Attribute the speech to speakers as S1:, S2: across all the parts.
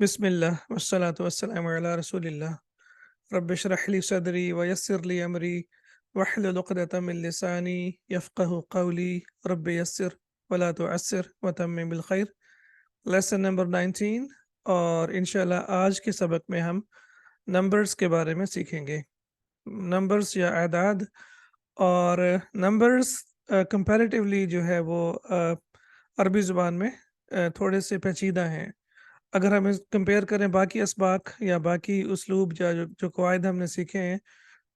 S1: बिस्मिल्लाह वस्सलातु वस्सलामु अला रसूलिल्लाह रब्बि इश्रह ली सदरी व यस्सिर ली अमरी वहलुल उक़दतम मिन लिसानी यफ़क़हू क़ौली रब्बि यस्सिर वला तुअस्सिर व तम्मिम बिल खैर। लेसन नंबर 19 और इंशाल्लाह आज के सबक में हम नंबर्स के बारे में सीखेंगे। नंबर्स या आदाद और नंबर्स कंपैरेटिवली जो है वो अरबी ज़ुबान में थोड़े से पेचीदा हैं। अगर हम इस कंपेयर करें बाकी असबाक या बाकी उसलूब या जो कवायद हमने सीखे हैं,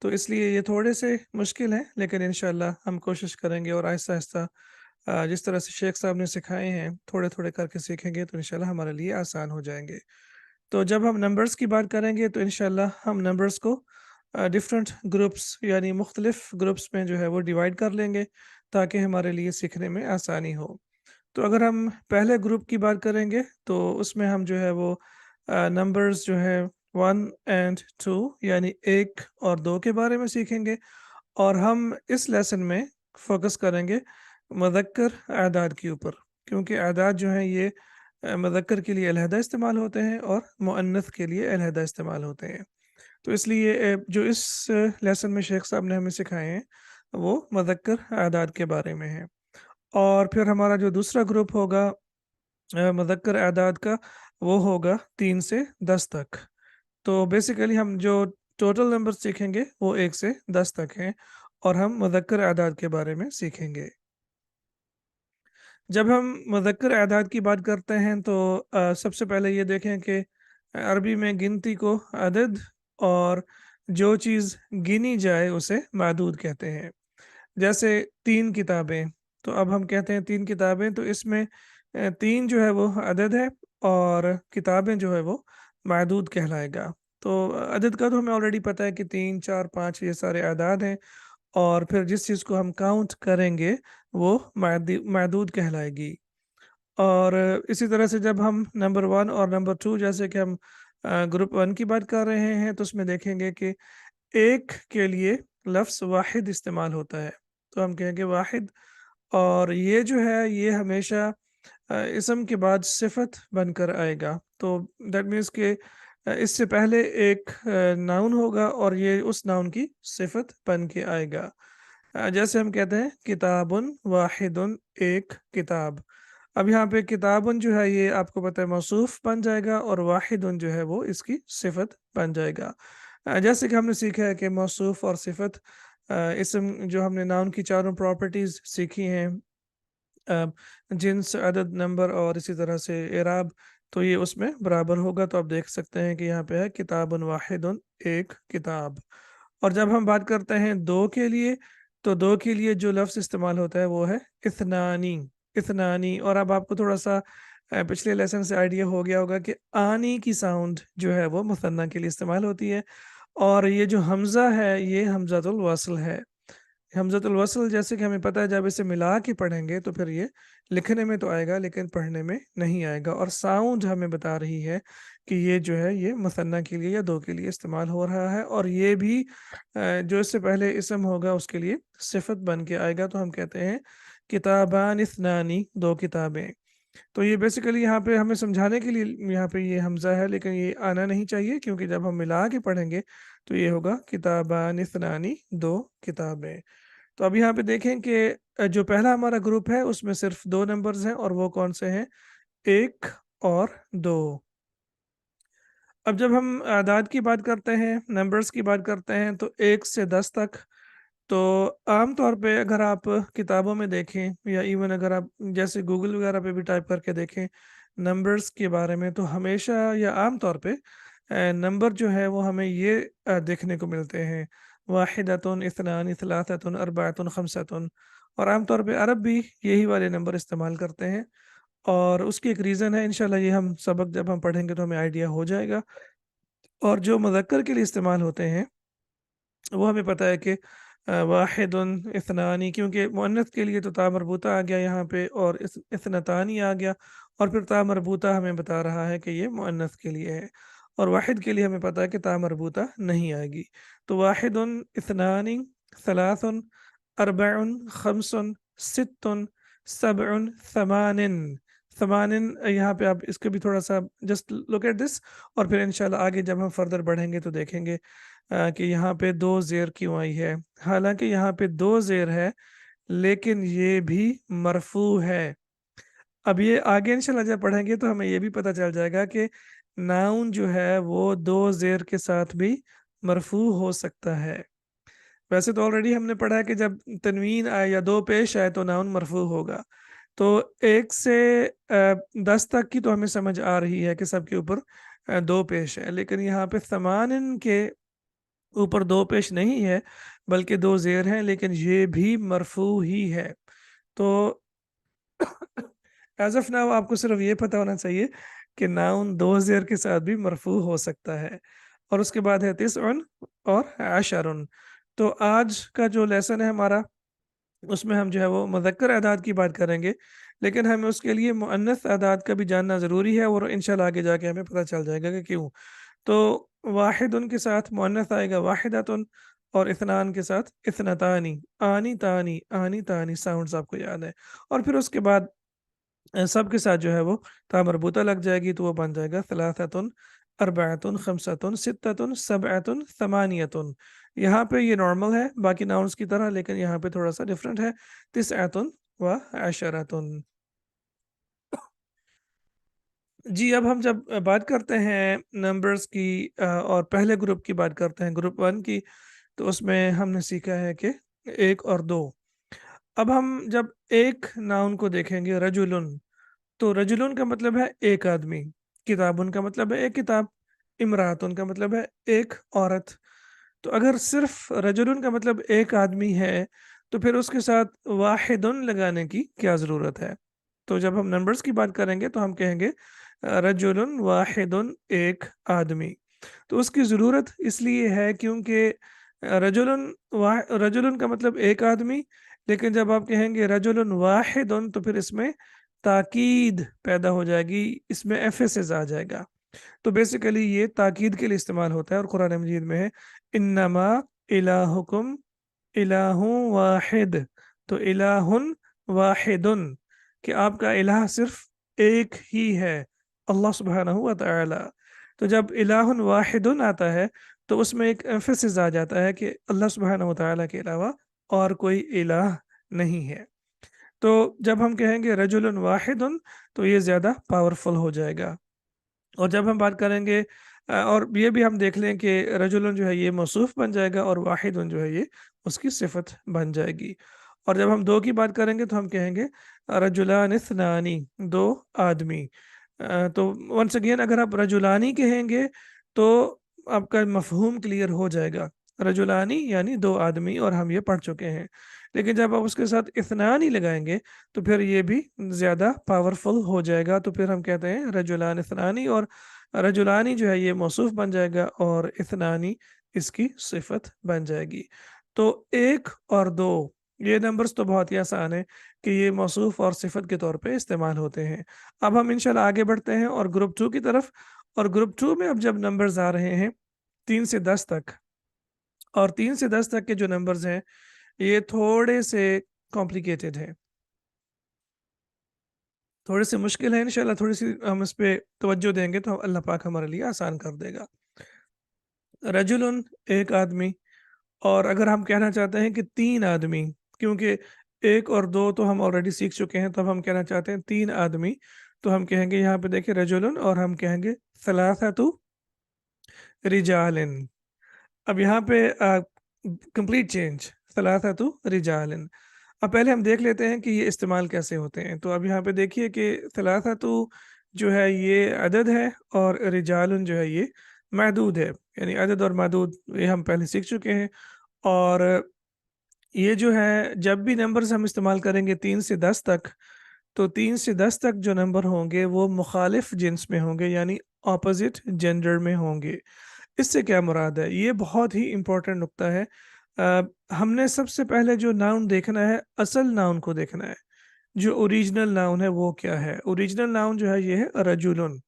S1: तो इसलिए ये थोड़े से मुश्किल हैं, लेकिन इंशाल्लाह हम कोशिश करेंगे और आहिस्ता-आहिस्ता जिस तरह से शेख साहब ने सिखाए हैं, थोड़े-थोड़े करके सीखेंगे तो इंशाल्लाह हमारे लिए आसान हो जाएँगे। तो जब हम नंबर्स की बात करेंगे तो इंशाल्लाह हम नंबर्स को डिफरेंट ग्रुप्स यानी मुख्तलिफ ग्रुप्स में जो है वो डिवाइड कर लेंगे, ताकि हमारे लिए सीखने में आसानी हो। तो अगर हम पहले ग्रुप की बात करेंगे तो उसमें हम जो है वो नंबर्स जो है 1 एंड 2 यानी 1 और 2 के बारे में सीखेंगे, और हम इस लेसन में फ़ोकस करेंगे मुज़क्कर आदाद के ऊपर, क्योंकि आदाद जो हैं ये मुज़क्कर के लिए अलहदा इस्तेमाल होते हैं और मुअन्नस के लिए अलहदा इस्तेमाल होते हैं। तो इसलिए जो इस लेसन में शेख साहब ने हमें सिखाए हैं वो मुज़क्कर आदाद के बारे में हैं। और फिर हमारा जो दूसरा ग्रुप होगा मुज़क्कर आदाद का, वो होगा 3 से 10 तक। तो बेसिकली हम जो टोटल नंबर सीखेंगे वो 1 से 10 तक हैं, और हम मुज़क्कर आदाद के बारे में सीखेंगे। जब हम मुज़क्कर आदाद की बात करते हैं तो सबसे पहले ये देखें कि अरबी में गिनती को अदद और जो चीज़ गिनी जाए उसे मादूद कहते हैं। जैसे 3 किताबें, तो अब हम कहते हैं 3 किताबें, तो इसमें 3 जो है वो अदद है और किताबें जो है वो मादूद कहलाएगा। तो अदद का तो हमें ऑलरेडी पता है कि 3, 4, 5 ये सारे आदाद हैं, और फिर जिस चीज़ को हम काउंट करेंगे वो मादूद कहलाएगी। और इसी तरह से जब हम नंबर 1 और नंबर 2, जैसे कि हम ग्रुप 1 की बात कर रहे हैं, तो उसमें देखेंगे कि एक के लिए लफ्ज़ वाहिद इस्तेमाल होता है, तो हम कहेंगे वाहिद, और ये जो है ये हमेशा इसम के बाद सिफ़त बनकर आएगा। तो दैट मीन्स कि इससे पहले एक नाउन होगा और ये उस नाउन की सिफ़त बन के आएगा। जैसे हम कहते हैं किताबुन वाहिदुन, एक किताब। अब यहाँ पे किताबुन जो है ये आपको पता है मौसूफ़ बन जाएगा, और वाहिदुन जो है वो इसकी सिफ़त बन जाएगा। जैसे कि हमने सीखा है कि मौसूफ़ और सिफ़त इस्म जो हमने नाउन की चारों प्रॉपर्टीज़ सीखी हैं, अ, जिन्स, अदद, नंबर और इसी तरह से एराब, तो ये उसमें बराबर होगा। तो आप देख सकते हैं कि यहाँ पे है किताबुन वाहिदुन, एक किताब। और जब हम बात करते हैं 2 के लिए, तो 2 के लिए जो लफ्ज़ इस्तेमाल होता है वो है इत्नानी, इत्नानी। और अब आपको थोड़ा-सा पिछले लेसन से आइडिया हो गया होगा कि आनी की साउंड जो है वो मुसन्ना के लिए इस्तेमाल होती है, और ये जो हमज़ा है ये हमज़तुल वस्ल है। हमज़तुल वस्ल जैसे कि हमें पता है जब इसे मिला के पढ़ेंगे तो फिर ये लिखने में तो आएगा लेकिन पढ़ने में नहीं आएगा, और साउंड हमें बता रही है कि ये जो है ये मुसन्ना के लिए या 2 के लिए इस्तेमाल हो रहा है, और ये भी जो इससे पहले इसम होगा उसके लिए सिफ़त बन के आएगा। तो हम कहते हैं किताबान इस्नानी, 2 किताबें। तो ये बेसिकली यहाँ पे हमें समझाने के लिए यहाँ पे ये हमज़ा है, लेकिन ये आना नहीं चाहिए, क्योंकि जब हम मिला के पढ़ेंगे तो ये होगा किताबान इस्नानी, 2 किताबें। तो अब यहाँ पे देखें कि जो पहला हमारा ग्रुप है उसमें सिर्फ 2 नंबर्स हैं, और वो कौन से हैं? 1 और 2। अब जब हम आदाद की बात करते हैं, नंबर्स की बात करते हैं, तो 1 से 10 तक, तो आम तौर पे अगर आप किताबों में देखें या इवन अगर आप जैसे गूगल वगैरह पे भी टाइप करके देखें नंबर्स के बारे में, तो हमेशा या आम तौर पे नंबर जो है वो हमें ये देखने को मिलते हैं, वाहिदतुन, इत्नानी, सलासतुन, अरबातुन, खमसतुन। और आम तौर पे अरब भी यही वाले नंबर इस्तेमाल करते हैं, और उसकी एक रीज़न है, इंशाल्लाह ये हम सबक जब हम पढ़ेंगे तो हमें आइडिया हो जाएगा। और जो मुज़क्कर के लिए इस्तेमाल होते हैं वो हमें पता है कि वाहिदुन, इत्नानी, क्योंकि मुअन्नस के लिए तो ता मरबूता आ गया यहाँ पे, और इत्नतानी आ गया, और फिर ता मरबूता हमें बता रहा है कि ये मुअन्नस के लिए है, और वाहिद के लिए हमें पता है कि ता मरबूता नहीं आएगी। तो वाहिदुन, इत्नानी, सलासुन, अरबउन, खमसुन, सित्तुन, सबउन, समानिन, समानिन, यहाँ पे आप इसको भी थोड़ा सा जस्ट लुक एट दिस, और फिर इंशाल्लाह आगे जब हम फर्दर बढ़ेंगे तो देखेंगे कि यहाँ पे दो ज़ेर क्यों आई है। हालांकि यहाँ पे दो ज़ेर है लेकिन ये भी मरफू है। अब ये आगे इंशाल्लाह जब पढ़ेंगे तो हमें ये भी पता चल जाएगा कि नाउन जो है वो दो ज़ेर के साथ भी मरफू हो सकता है। वैसे तो ऑलरेडी हमने पढ़ा है कि जब तनवीन आए या दो पेश आए तो नाउन मरफू होगा। तो 1 से 10 तक की तो हमें समझ आ रही है कि सबके ऊपर दो पेश है, लेकिन यहाँ पे समानिन के ऊपर दो पेश नहीं है बल्कि दो ज़ेर हैं, लेकिन ये भी मरफू ही है। तो एज ऑफ नाउ आपको सिर्फ ये पता होना चाहिए कि नाउन दो ज़ेर के साथ भी मरफू हो सकता है। और उसके बाद है तिस्उन और अशरुन। तो आज का जो लेसन है हमारा, उसमें हम जो है वो मुज़क्कर अदाद की बात करेंगे, लेकिन हमें उसके लिए मुअन्नस अदाद का भी जानना ज़रूरी है, और इंशाल्लाह आगे जाके हमें पता चल जाएगा कि क्यों। तो वाहिदुन के साथ मुअन्नस आएगा वाहिदतुन, और इस्नान के साथ इस्नतानी, आनी तानी साउंड्स आपको याद है। और फिर उसके बाद सब के साथ जो है वो ता मरबूता लग जाएगी तो वो बन जाएगा सलासतुन, अरबातुन, खमसतुन, सित्ततुन, सबअतुन, समानियतुन। यहाँ पे ये नॉर्मल है बाकी नाउन्स की तरह, लेकिन यहाँ पे थोड़ा सा डिफरेंट है, तिसअतुन व अशरतुन। जी, अब हम जब बात करते हैं नंबर्स की और पहले ग्रुप की बात करते हैं, ग्रुप वन की, तो उसमें हमने सीखा है कि एक और दो। अब हम जब एक नाउन को देखेंगे रजुलन, तो रजुलन का मतलब है एक आदमी, किताबुन का मतलब है एक किताब, इमरातुन का मतलब है एक औरत। तो अगर सिर्फ रजुलन का मतलब एक आदमी है तो फिर उसके साथ वाहिदुन लगाने की क्या ज़रूरत है। तो जब हम नंबर्स की बात करेंगे तो हम कहेंगे रजुलन वाहिदुन, एक आदमी। तो उसकी ज़रूरत इसलिए है क्योंकि रजुलन का मतलब एक आदमी, लेकिन जब आप कहेंगे रजुलन वाहिदुन तो फिर इसमें ताकीद पैदा हो जाएगी, इसमें एफेसिस आ जाएगा। तो बेसिकली ये ताकीद के लिए इस्तेमाल होता है, और कुरान मजीद में है इन्नमा इलाहुकुम इलाहु वाहिद। तो इलाहुन वाहिदुन, कि आपका इलाह सिर्फ एक ही है, अल्लाह सुब्हानहु व तआला। तो जब इलाहुन वाहिदुन आता है तो उसमें एक एम्फेसिस आ जाता है कि अल्लाह सुब्हानहु व तआला के अलावा और कोई इलाह नहीं है। तो जब हम कहेंगे रजुलन वाहिदुन तो ये ज़्यादा पावरफुल हो जाएगा। और जब हम बात करेंगे और ये भी हम देख लें कि रजुलन जो है ये मौसूफ बन जाएगा और वाहिदुन जो है ये उसकी सिफत बन जाएगी। और जब हम दो की बात करेंगे तो हम कहेंगे रजुलान इस्नानी, दो आदमी। तो वंस अगेन अगर आप रजुलानी कहेंगे तो आपका मफहूम क्लियर हो जाएगा, रजुलानी यानी दो आदमी, और हम ये पढ़ चुके हैं। लेकिन जब आप उसके साथ इस्नानी लगाएंगे तो फिर ये भी ज़्यादा पावरफुल हो जाएगा। तो फिर हम कहते हैं रजुलान इस्नानी, और रजुलानी जो है ये मौसूफ बन जाएगा और इस्नानी इसकी सिफत बन जाएगी। तो एक और दो ये नंबर्स तो बहुत ही आसान है कि ये मौसूफ और सिफत के तौर पे इस्तेमाल होते हैं। अब हम इंशाल्लाह आगे बढ़ते हैं और ग्रुप टू की तरफ। और ग्रुप टू में अब जब नंबर्स आ रहे हैं 3 से 10 तक, और 3 से 10 तक के जो नंबर्स हैं ये थोड़े से कॉम्प्लिकेटेड हैं, थोड़े से मुश्किल है। इंशाल्लाह थोड़ी सी हम इस पे तवज्जो देंगे तो अल्लाह पाक हमारे लिए आसान कर देगा। रजुलन, एक आदमी। और अगर हम कहना चाहते हैं कि तीन आदमी, क्योंकि एक और दो तो हम ऑलरेडी सीख चुके हैं, तब हम कहना चाहते हैं तीन आदमी, तो हम कहेंगे यहाँ पे देखिए रजुलन, और हम कहेंगे सलासतु रिजालिन। अब यहाँ पे कंप्लीट चेंज, सलासतु रिजालिन। अब पहले हम देख लेते हैं कि ये इस्तेमाल कैसे होते हैं। तो अब यहाँ पे देखिए कि सलासतु जो है ये अदद है, और रिजालन जो है ये महदूद है, यानी अदद और महदूद ये हम पहले सीख चुके हैं। और ये जो है जब भी नंबर्स हम इस्तेमाल करेंगे 3 से 10 तक, तो 3 से 10 तक जो नंबर होंगे वो मुखालिफ जिन्स में होंगे, यानी ऑपोजिट जेंडर में होंगे। इससे क्या मुराद है, ये बहुत ही इम्पोर्टेंट नुक्ता है। हमने सबसे पहले जो नाउन देखना है, असल नाउन को देखना है। जो ओरिजिनल नाउन है वो क्या है। ओरिजिनल नाउन जो है ये है रजुलन,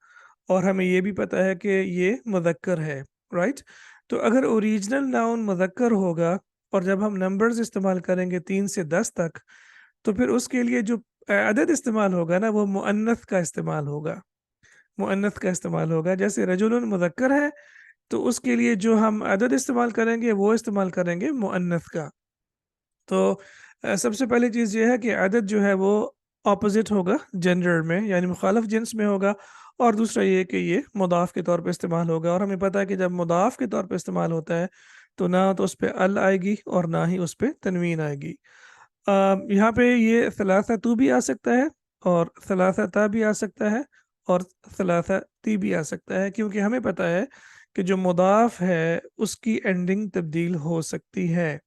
S1: और हमें ये भी पता है कि ये मुज़क्कर है, राइट। तो अगर ओरिजिनल नाउन मुज़क्कर होगा और जब हम नंबर्स इस्तेमाल करेंगे 3 से 10 तक, तो फिर उसके लिए जो عدد استعمال ہوگا نا وہ مؤنث کا استعمال ہوگا، مؤنث کا استعمال ہوگا، جیسے رجل مذکر ہے تو اس کے لیے جو ہم عدد استعمال کریں گے وہ استعمال کریں گے مؤنث کا۔ تو سب سے پہلی چیز یہ ہے کہ عدد جو ہے وہ اپوزٹ ہوگا جینڈر میں، یعنی مخالف جنس میں ہوگا، اور دوسرا یہ کہ یہ مضاف کے طور پہ استعمال ہوگا، اور ہمیں پتہ ہے کہ جب مضاف کے طور پہ استعمال ہوتا ہے تو نہ تو اس پہ ال آئے گی اور نہ ہی اس پہ تنوین آئے گی۔ یہاں پہ یہ ثلاثہ تو بھی آ سکتا ہے اور ثلاثہ تا بھی آ سکتا ہے اور ثلاثہ تی بھی آ سکتا ہے، کیونکہ ہمیں پتہ ہے کہ جو مضاف ہے اس کی اینڈنگ تبدیل ہو سکتی ہے،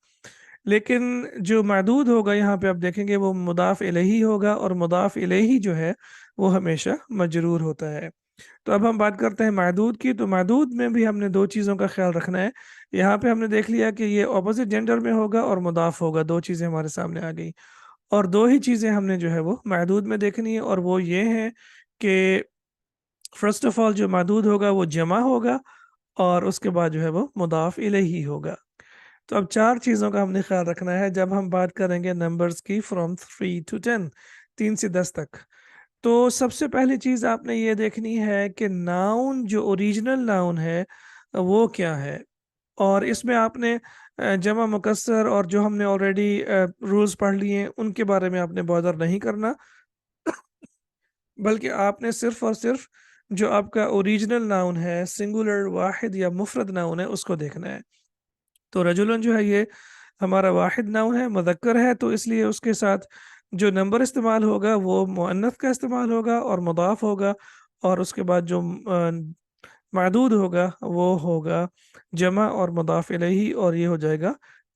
S1: لیکن جو معدود ہوگا یہاں پہ آپ دیکھیں گے وہ مضاف الیہ ہوگا، اور مضاف الیہ جو ہے وہ ہمیشہ مجرور ہوتا ہے۔ تو اب ہم بات کرتے ہیں معدود کی، تو معدود میں بھی ہم نے دو چیزوں کا خیال رکھنا ہے۔ یہاں پہ ہم نے دیکھ لیا کہ یہ اپوزٹ جینڈر میں ہوگا اور مضاف ہوگا، دو چیزیں ہمارے سامنے آ گئی، اور دو ہی چیزیں ہم نے جو ہے وہ معدود میں دیکھنی ہے، اور وہ یہ ہیں کہ فرسٹ آف آل جو معدود ہوگا وہ جمع ہوگا، اور اس کے بعد جو ہے وہ مضاف الیہ ہوگا۔ تو اب چار چیزوں کا ہم نے خیال رکھنا ہے جب ہم بات کریں گے نمبرز کی فرام 3 to 10، 3 سے 10 تک۔ تو سب سے پہلی چیز آپ نے یہ دیکھنی ہے کہ ناؤن جو اوریجنل ناؤن ہے وہ کیا ہے، اور اس میں آپ نے جمع مکسر اور جو ہم نے آلریڈی رولز پڑھ لیے ہیں ان کے بارے میں آپ نے بادر نہیں کرنا، بلکہ آپ نے صرف اور صرف جو آپ کا اوریجنل ناؤن ہے، سنگولر واحد یا مفرد ناؤن ہے، اس کو دیکھنا ہے۔ تو رجلن جو ہے یہ ہمارا واحد ناؤن ہے، مذکر ہے، تو اس لیے اس کے ساتھ جو نمبر استعمال ہوگا وہ مؤنث کا استعمال ہوگا اور مضاف ہوگا، اور اس کے بعد جو معدود ہوگا وہ ہوگا جمع اور مضاف الیہ، اور یہ ہو جائے گا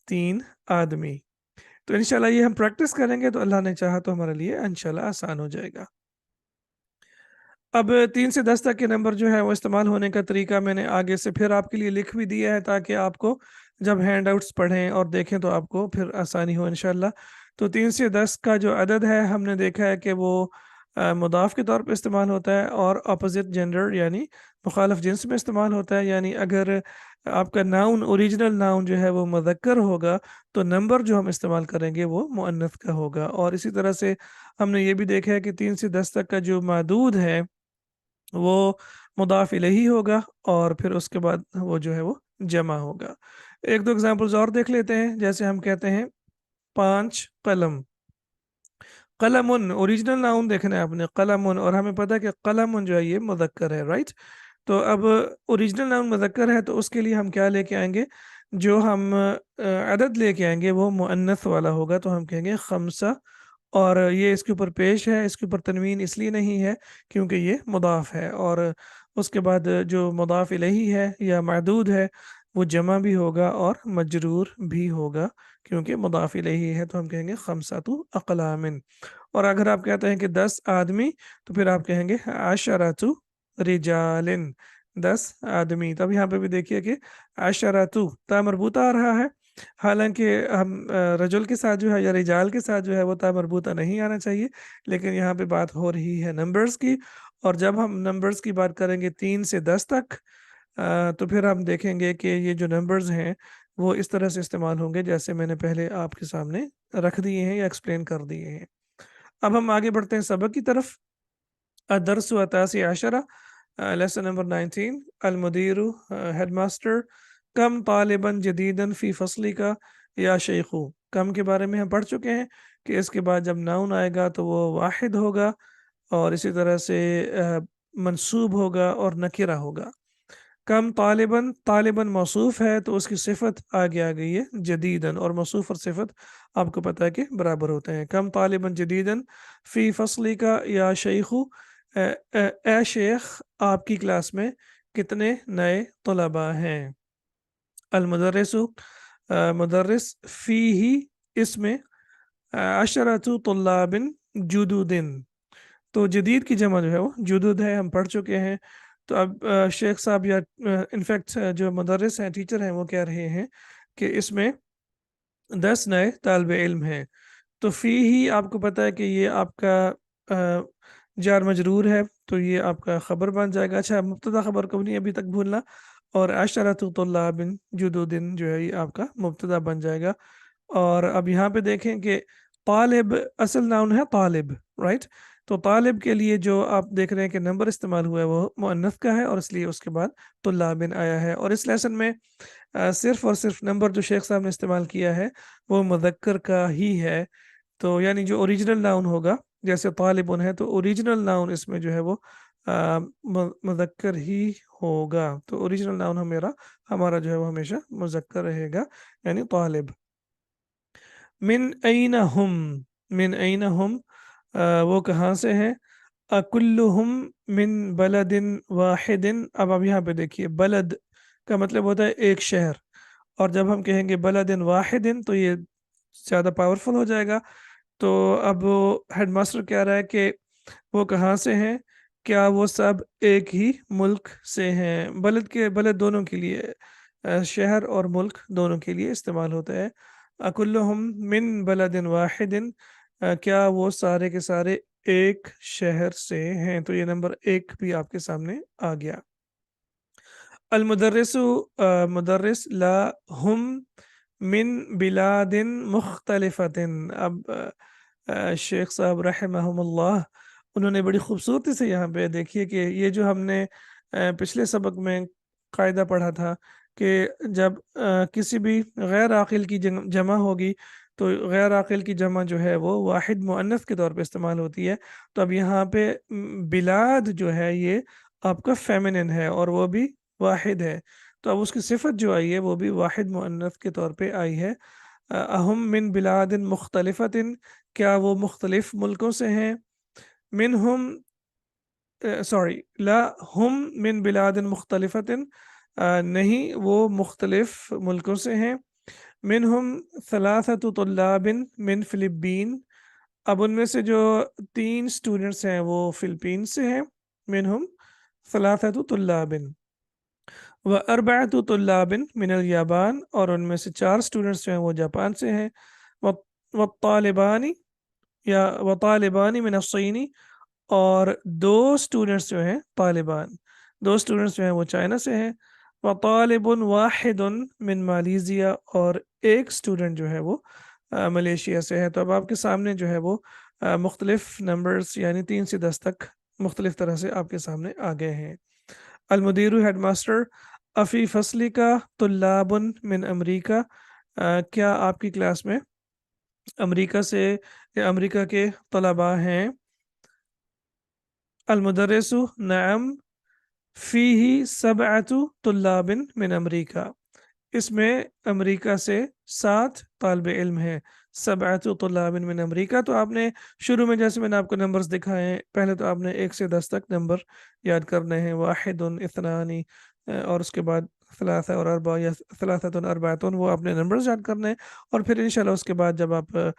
S1: 3 آدمی۔ تو انشاءاللہ یہ ہم پریکٹس کریں گے تو اللہ نے چاہا تو ہمارے لیے انشاءاللہ آسان ہو جائے گا۔ اب 3 سے 10 تک کے نمبر جو ہے وہ استعمال ہونے کا طریقہ میں نے آگے سے پھر آپ کے لیے لکھ بھی دیا ہے، تاکہ آپ کو جب ہینڈ آؤٹس پڑھیں اور دیکھیں تو آپ کو پھر آسانی ہو انشاءاللہ۔ تو 3 سے 10 کا جو عدد ہے ہم نے دیکھا ہے کہ وہ مضاف کے طور پہ استعمال ہوتا ہے اور اپوزٹ جینڈر یعنی مخالف جنس میں استعمال ہوتا ہے، یعنی اگر آپ کا ناؤن اوریجنل ناؤن جو ہے وہ مذکر ہوگا تو نمبر جو ہم استعمال کریں گے وہ مؤنث کا ہوگا، اور اسی طرح سے ہم نے یہ بھی دیکھا ہے کہ 3 سے 10 تک کا جو معدود ہے وہ مضاف الیہ ہوگا، اور پھر اس کے بعد وہ جو ہے وہ جمع ہوگا۔ ایک دو ایگزامپلز اور دیکھ لیتے ہیں، جیسے ہم کہتے ہیں 5 قلم، قلم اوریجنل ناؤن دیکھنا ہے آپ نے قلم، اور ہمیں پتہ ہے کہ قلم جو ہے یہ مذکر ہے، رائٹ؟ تو اب اوریجنل ناؤن مذکر ہے تو اس کے لیے ہم کیا لے کے آئیں گے، جو ہم عدد لے کے آئیں گے وہ مؤنث والا ہوگا، تو ہم کہیں گے خمسہ، اور یہ اس کے اوپر پیش ہے، اس کے اوپر تنوین اس لیے نہیں ہے کیونکہ یہ مضاف ہے، اور اس کے بعد جو مضاف الیہ ہے یا معدود ہے وہ جمع بھی ہوگا اور مجرور بھی ہوگا، کیونکہ مضاف الیہ ہے تو ہم کہیں گے خمسۃ اقلام۔ اور اگر آپ کہتے ہیں کہ 10 آدمی تو پھر آپ کہیں گے عشرۃ رجال، 10 آدمی۔ تب یہاں پہ بھی دیکھیے کہ عشرۃ تا مربوطہ آ رہا ہے، حالانکہ ہم رجل کے ساتھ جو ہے یا رجال کے ساتھ جو ہے وہ تا مربوطہ نہیں آنا چاہیے، لیکن یہاں پہ بات ہو رہی ہے نمبرز کی، اور جب ہم نمبرز کی بات کریں گے 3 سے 10 تک تو پھر ہم دیکھیں گے کہ یہ جو نمبرز ہیں وہ اس طرح سے استعمال ہوں گے جیسے میں نے پہلے آپ کے سامنے رکھ دیے ہیں یا ایکسپلین کر دیے ہیں۔ اب ہم آگے بڑھتے ہیں سبق کی طرف۔ الدرس التاسع عشرہ، لیسن نمبر 19، المدیر ہیڈ ماسٹر، کم طالبا جدیدن فی فصلی کا یا شیخو، کم کے بارے میں ہم پڑھ چکے ہیں کہ اس کے بعد جب ناؤن آئے گا تو وہ واحد ہوگا، اور اسی طرح سے منصوب ہوگا اور نکرہ ہوگا۔ کم طالباً، طالباً موصوف ہے تو اس کی صفت آگے آ گئی ہے جدیدن، اور موصوف اور صفت آپ کو پتہ ہے کہ برابر ہوتے ہیں۔ کم طالباً جدیدن فی فصلی کا یا شیخو، اے شیخ آپ کی کلاس میں کتنے نئے طلباء ہیں۔ المدرس، مدرس، فی ہی اس میں عشرۃ طلاب جدودن، تو جدید کی جمع جو ہے وہ جدود ہے، ہم پڑھ چکے ہیں۔ تو اب شیخ صاحب یا انفیکٹ جو مدرس ہیں ٹیچر ہیں وہ کہہ رہے ہیں کہ اس میں 10 نئے طالب علم ہیں، تو فی ہی آپ کو پتہ ہے کہ یہ آپ کا جار مجرور ہے، تو یہ آپ کا خبر بن جائے گا۔ اچھا مبتدا خبر کو نہیں ابھی تک بھولنا، اور عشرۃ طلاب جدودن جو ہے یہ آپ کا مبتدا بن جائے گا۔ اور اب یہاں پہ دیکھیں کہ तालिब असल नाउन है तालिब, राइट। तो तालिब के लिए जो आप देख रहे हैं कि नंबर इस्तेमाल हुआ है वो मुअन्नस का है, और इसलिए उसके बाद तुल्लाबिन आया है। और इस लेसन में सिर्फ और सिर्फ नंबर जो शेख साहब ने इस्तेमाल किया है वो मुज़क्कर का ही है। तो यानी जो ओरिजिनल नाउन होगा, जैसे तालिबुन है, तो ओरिजिनल नाउन इसमें जो है वो मुज़क्कर ही होगा। तो ओरिजिनल नाउन हमारा जो है वो हमेशा मुज़क्कर रहेगा, यानी तालिब। मिन ऐना हम, मिन ऐना हम, वो कहाँ से हैं। अकुल्लुहुम मिन बलदिन वाहिदिन। अब आप यहाँ पे देखिए, बलद का मतलब होता है एक शहर, और जब हम कहेंगे बलदिन वाहिदिन तो ये ज़्यादा पावरफुल हो जाएगा। तो अब वो हेडमास्टर कह रहा है कि वो कहाँ से हैं, क्या वो सब एक ही मुल्क से हैं। बलद के बलद दोनों के लिए, शहर और मुल्क दोनों के लिए इस्तेमाल होता है। अकुल्लुहुम मिन बलदिन वाहिदिन, क्या वो सारे के सारे एक शहर से हैं। तो ये नंबर एक भी आपके सामने आ गया। अल मुदर्रिसु, मुदर्रिस ला हुम मिन बिलादिन मुख्तलिफतिन। अब शेख साहब रहमहुल्लाह, उन्होंने बड़ी खूबसूरती से यहाँ पे देखिए कि ये जो हमने पिछले सबक में कायदा पढ़ा था कि जब किसी भी गैर आकिल की जमा होगी तो गैर आकिल की जमा जो है वो वाहिद मुअन्नस के तौर पे इस्तेमाल होती है। तो अब यहाँ पे बिलाद जो है ये आपका फेमिनिन है और वो भी वाहिद है। तो अब उसकी सिफत जो आई है वो भी वाहिद मुअन्नस के तौर पे आई है। अहम मिन बिलादिन मुख्तलिफतिन, क्या वो मुख्तलिफ मुल्कों से हैं। मिन हम, सॉरी, ला हम मिन बिलादिन मुख्तलिफतिन, नहीं वो मुख्तलिफ मुल्कों से हैं। मिन हम सलासतु तुल्लाबिन मिन फ़िलिप्पीन, अब उनमें से जो तीन स्टूडेंट्स हैं वो फ़िलिपीन से हैं। मिन हम सलासतु तुल्लाबिन व अरबअतु तुल्लाबिन मिनल याबान, और उनमें से चार स्टूडेंट्स जो हैं वो जापान से हैं। व व तालिबानी या व तालिबानी मिन अस्सीनी, और दो स्टूडेंट्स जो हैं तालिबान, दो स्टूडेंट्स जो हैं वो चाइना से हैं। व तालिबुन वाहिदुन मिन मालेशिया, और एक स्टूडेंट जो है वो मलेशिया से है। तो अब आपके सामने जो है वो मुख्तलिफ नंबर्स यानी 3 से 10 तक मुख्तलिफ तरह से आपके सामने आ गए हैं। अलमुदीरु हेडमास्टर, अफ़ी फसली का तुल्लाबुन मिन अमरीका, क्या आपकी क्लास में अमरीका से या अमरीका के तलबा हैं। अलमुदर्रिसु नअम फ़ीही सबअतु तुल्लाबिन मिन अमरीका, इसमें अमरीका से 7 तालिब इल्म हैं। सबअतु तुल्लाबिन मिन अमरीका, तो आपने शुरू में जैसे मैंने आपको नंबर्स दिखाए हैं, पहले तो आपने 1 से 10 तक नंबर याद करने हैं, वाहिदुन इत्नानी, और उसके बाद सलासा और अरबा या सलासतुन अरबातुन, वो आपने नंबर्स याद करने हैं। और फिर इंशाल्लाह उसके बाद जब आप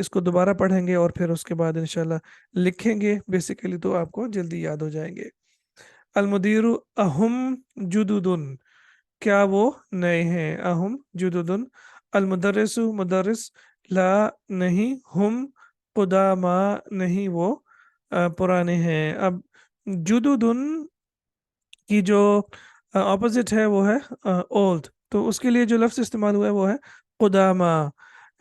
S1: इसको दोबारा पढ़ेंगे और फिर उसके बाद इंशाल्लाह लिखेंगे बेसिकली, तो आपको जल्दी याद हो जाएंगे। अलमुदीरु अहुम जुदुदुन, क्या वो नए हैं। अहुम जुदुदुन। अलमुदर्रिसु मुदर्रिस ला नहीं, हुम कुदामा, नहीं वो पुराने हैं। अब जुदुदुन की जो ऑपोजिट है वो है ओल्ड, तो उसके लिए जो लफ्ज़ इस्तेमाल हुआ है वो है कुदामा।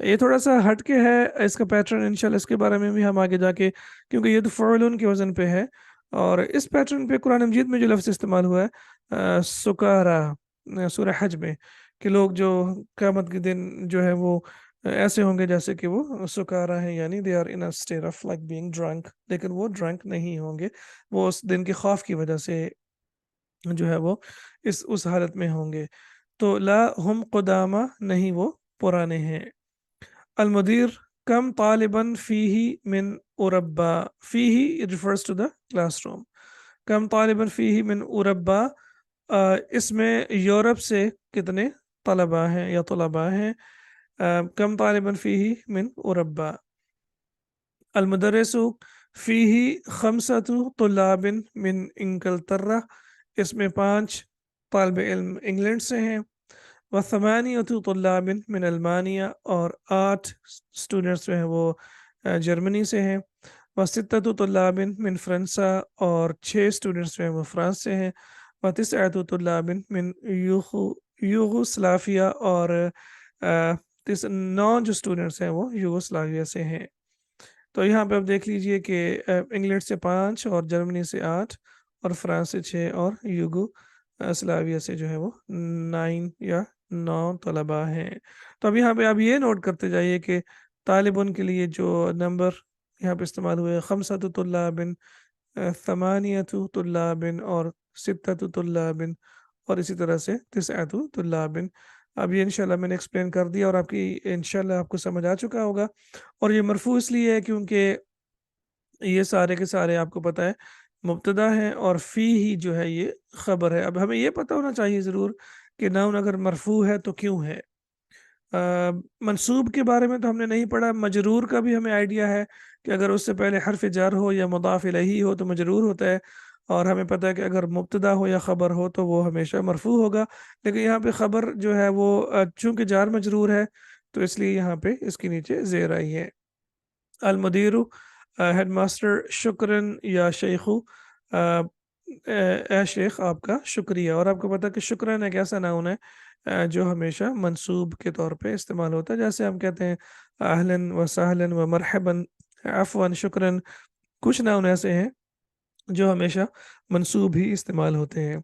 S1: ये थोड़ा सा हटके है इसका पैटर्न, इंशाल्लाह इसके बारे में भी हम आगे जाके, क्योंकि ये तो फ़अलुन के वज़न पे है, और इस पैटर्न पे कुरान मजीद में जो लफ्ज़ इस्तेमाल हुआ है सुकारा, सूरह हज में, कि लोग जो क़यामत के दिन जो है वो ऐसे होंगे जैसे कि वो सुकारा है, यानी they are in a state of like being drunk, लेकिन वो ड्रंक नहीं होंगे, वो उस दिन के खौफ की वजह से जो है वो इस उस हालत में होंगे। तो ला हम कुदामा, नहीं वो पुराने हैं। अलमुदीर कम तालिबन फ़ीही मिन उरब्बा, फ़ीही refers to the classroom. Come Taliban फ़ीही मिन उरब्बा, इसमें यूरोप से कितने तलबा हैं या तलबा हैं। कम तालिबन फ़ीही मिन उरब्बा। अलमुदर्रिसु फ़ीही खमसतु तुल्लाबिन मिन इंगलतर्रा, इसमें 5 तालिब इल्म इंग्लैंड से हैं। व थमानियतु तुल्लाबिन मिन अल्मानिया, और 8 स्टूडेंट्स जो हैं वो जर्मनी से हैं। व सित्ततु तुल्लाबिन मिन फ्रांसा, और 6 स्टूडेंट्स जो हैं वो फ्रांस से हैं। व तिसअतु तुल्लाबिन मिन यूगोस्लाविया, और 9 जो स्टूडेंट्स हैं वो यूगोस्लाविया से हैं। तो यहाँ पे आप देख लीजिए कि इंग्लैंड से 5 और जर्मनी से 8 और फ्रांस से 6 और स्लाविया से जो है वो 9 या 9 तलबा हैं। तो अब यहाँ पे आप ये नोट करते जाइए कि तालिबुन के लिए जो नंबर यहाँ पे इस्तेमाल हुए खमसतु तुल्लाबिन, थमानियतु तुल्लाबिन और सित्ततु तुल्लाबिन और इसी तरह से तिसअतु तुल्लाबिन। अब ये इंशाल्लाह मैंने एक्सप्लेन कर दिया और आपकी इंशाल्लाह आपको समझ आ चुका होगा। और ये मरफ़ू इसलिए है क्योंकि ये सारे के सारे आपको पता है मुब्तदा हैं और फ़ी ही जो है ये ख़बर है। अब हमें ये पता होना चाहिए ज़रूर कि नाउन अगर मरफ़ू है तो क्यों है? मंसूब के बारे में तो हमने नहीं पढ़ा, मजरूर का भी हमें आइडिया है कि अगर उससे पहले हर्फ़ जार हो या मुदाफ़ इलैही हो तो मजरूर होता है, और हमें पता है कि अगर मुब्तदा हो या ख़बर हो तो वो हमेशा मरफ़ू होगा। लेकिन यहाँ पे ख़बर जो है वो चूँकि जार मजरूर है तो इसलिए यहाँ पे इसके नीचे ज़ेर आई है। अलमुदीरु हेडमास्टर, शुक्रन या शेखु ए शेख आपका शुक्रिया। और आपको पता है कि शुक्रन एक ऐसा नाउन है जो हमेशा मंसूब के तौर पे इस्तेमाल होता है, जैसे हम कहते हैं अहलन व सहलन व मरहबन, अफ़वन, शुक्रन। कुछ नाउन ऐसे हैं जो हमेशा मंसूब ही इस्तेमाल होते हैं।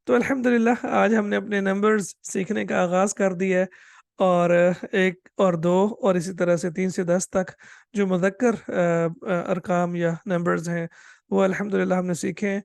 S1: तो अल्हम्दुलिल्लाह आज हमने अपने नंबर्स सीखने का आगाज़ कर दिया है, और 1 और 2 और इसी तरह से 3 से 10 तक जो मुज़क्कर अरकाम या नंबर्स हैं वो अल्हम्दुलिल्लाह हमने सीखे हैं।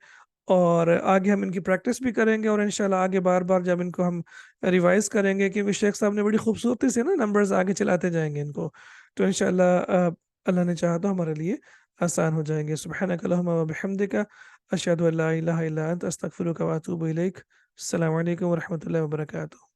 S1: और आगे हम इनकी प्रैक्टिस भी करेंगे और इंशाल्लाह आगे बार-बार जब इनको हम रिवाइज़ करेंगे, क्योंकि शेख साहब ने बड़ी खूबसूरती से ना नंबर्स आगे चलाते जाएँगे इनको। तो इंशाल्लाह अल्लाह ने चाहा तो हमारे लिए आसान हो जाएँगे। सुब्हानक अल्लाहुम्मा व बिहम्दिका अशहदु अन ला इलाहा इल्ला अंत अस्तगफिरुका व अतूबु इलैक। अस्सलामु अलैकुम व रहमतुल्लाहि व बरकातुहू।